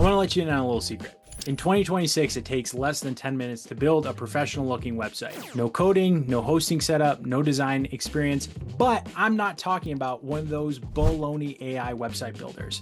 want to let you in on a little secret. In 2026, it takes less than 10 minutes to build a professional looking website. No coding, no hosting setup, no design experience, but I'm not talking about one of those baloney AI website builders.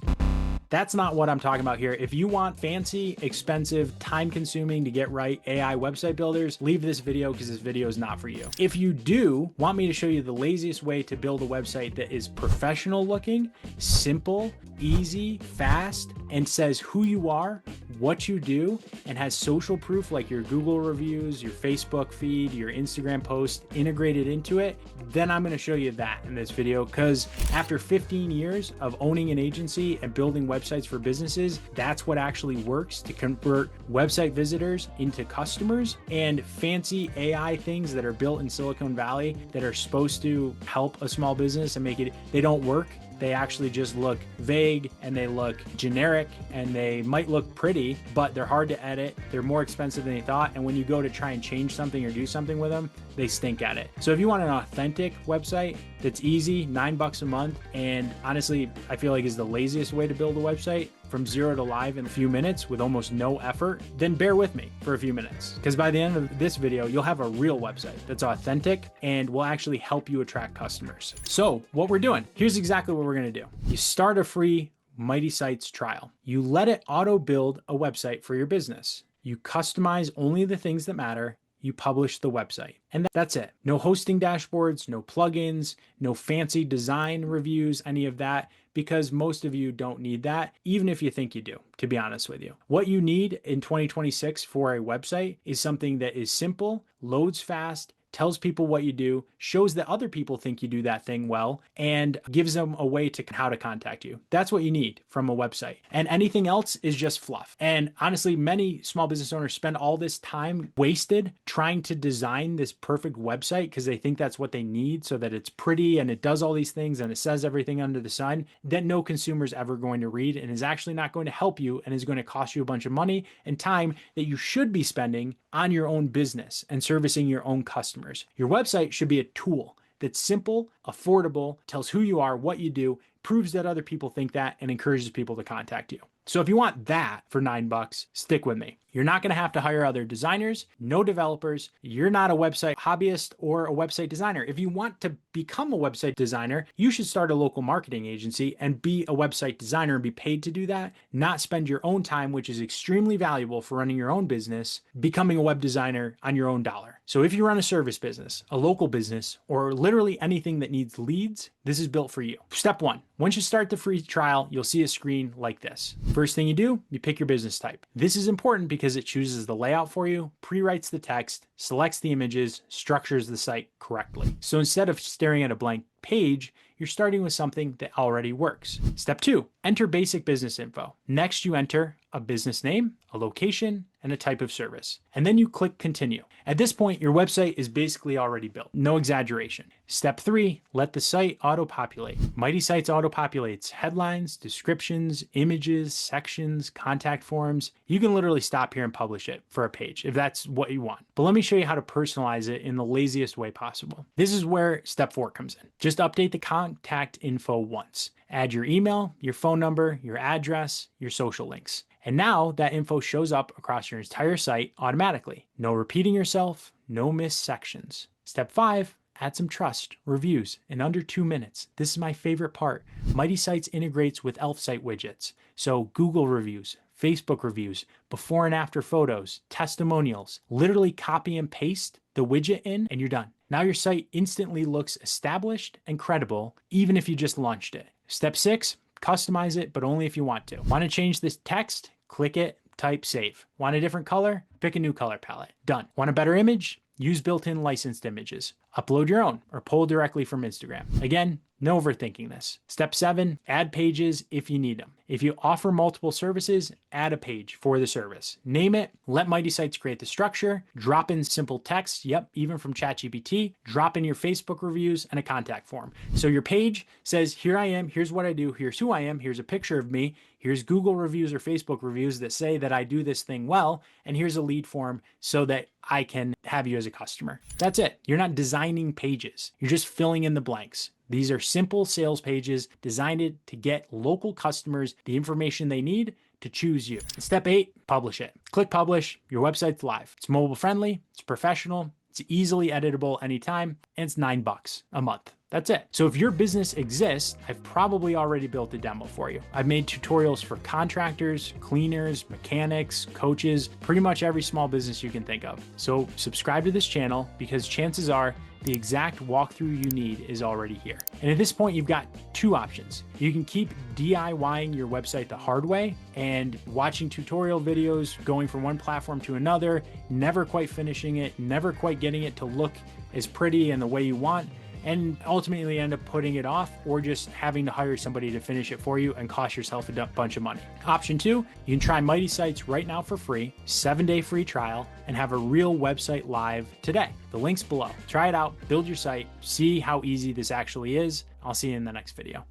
That's not what I'm talking about here. If you want fancy, expensive, time-consuming to get right AI website builders, leave this video because this video is not for you. If you do want me to show you the laziest way to build a website that is professional looking, simple, easy, fast, and says who you are, what you do, and has social proof like your Google reviews, your Facebook feed, your Instagram post integrated into it, then I'm going to show you that in this video, because after 15 years of owning an agency and building websites for businesses, that's what actually works to convert website visitors into customers. And fancy AI things that are built in Silicon Valley that are supposed to help a small business and make it, they don't work. They actually just look vague and they look generic and they might look pretty, but they're hard to edit. They're more expensive than you thought. And when you go to try and change something or do something with them, they stink at it. So if you want an authentic website that's easy, $9 a month, and honestly, I feel like is the laziest way to build a website from 0 to live in a few minutes with almost no effort, then bear with me for a few minutes. Because by the end of this video, you'll have a real website that's authentic and will actually help you attract customers. So what we're doing, here's exactly what we're gonna do. You start a free Mighty Sites trial. You let it auto build a website for your business. You customize only the things that matter. You publish the website. And that's it. No hosting dashboards, no plugins, no fancy design reviews, any of that, because most of you don't need that, even if you think you do, to be honest with you. What you need in 2026 for a website is something that is simple, loads fast, tells people what you do, shows that other people think you do that thing well, and gives them a way to how to contact you. That's what you need from a website. And anything else is just fluff. And honestly, many small business owners spend all this time wasted trying to design this perfect website because they think that's what they need so that it's pretty and it does all these things and it says everything under the sun that no consumer is ever going to read and is actually not going to help you and is going to cost you a bunch of money and time that you should be spending on your own business and servicing your own customers. Your website should be a tool that's simple, affordable, tells who you are, what you do, proves that other people think that, and encourages people to contact you. So if you want that for $9, stick with me. You're not going to have to hire other designers, no developers. You're not a website hobbyist or a website designer. If you want to become a website designer, you should start a local marketing agency and be a website designer and be paid to do that, not spend your own time, which is extremely valuable for running your own business, becoming a web designer on your own dollar. So if you run a service business, a local business, or literally anything that needs leads, this is built for you. Step one, once you start the free trial, you'll see a screen like this. First thing you do, you pick your business type. This is important because it chooses the layout for you, pre-writes the text, selects the images, structures the site correctly. So instead of staring at a blank page, you're starting with something that already works. Step two, enter basic business info. Next, you enter a business name, a location, and a type of service. And then you click continue. At this point, your website is basically already built. No exaggeration. Step three, let the site auto-populate. Mighty Sites auto-populates headlines, descriptions, images, sections, contact forms. You can literally stop here and publish it for a page if that's what you want. But let me show you how to personalize it in the laziest way possible. This is where step four comes in. Just update the contact info once. Add your email, your phone number, your address, your social links. And now that info shows up across your entire site automatically. No repeating yourself, no missed sections. Step five, add some trust, reviews in under 2 minutes. This is my favorite part. Mighty Sites integrates with Elf site widgets. So Google reviews, Facebook reviews, before and after photos, testimonials, literally copy and paste the widget in and you're done. Now your site instantly looks established and credible, even if you just launched it. Step six, customize it, but only if you want to. Want to change this text? Click it, type save. Want a different color? Pick a new color palette. Done. Want a better image? Use built-in licensed images. Upload your own or pull directly from Instagram. Again, no overthinking this. Step seven, add pages if you need them. If you offer multiple services, add a page for the service. Name it, let Mighty Sites create the structure, drop in simple text, yep, even from ChatGPT, drop in your Facebook reviews and a contact form. So your page says, here I am, here's what I do, here's who I am, here's a picture of me, here's Google reviews or Facebook reviews that say that I do this thing well, and here's a lead form so that I can have you as a customer. That's it. You're not designing pages. You're just filling in the blanks. These are simple sales pages designed to get local customers the information they need to choose you. Step 8, publish it. Click publish, your website's live. It's mobile friendly, it's professional, it's easily editable anytime, and it's $9 a month. That's it. So if your business exists, I've probably already built a demo for you. I've made tutorials for contractors, cleaners, mechanics, coaches, pretty much every small business you can think of. So subscribe to this channel because chances are the exact walkthrough you need is already here. And at this point, you've got two options. You can keep DIYing your website the hard way and watching tutorial videos, going from one platform to another, never quite finishing it, never quite getting it to look as pretty and the way you want, and ultimately end up putting it off or just having to hire somebody to finish it for you and cost yourself a bunch of money. Option 2, you can try Mighty Sites right now for free, 7-day free trial, and have a real website live today. The link's below. Try it out, build your site, see how easy this actually is. I'll see you in the next video.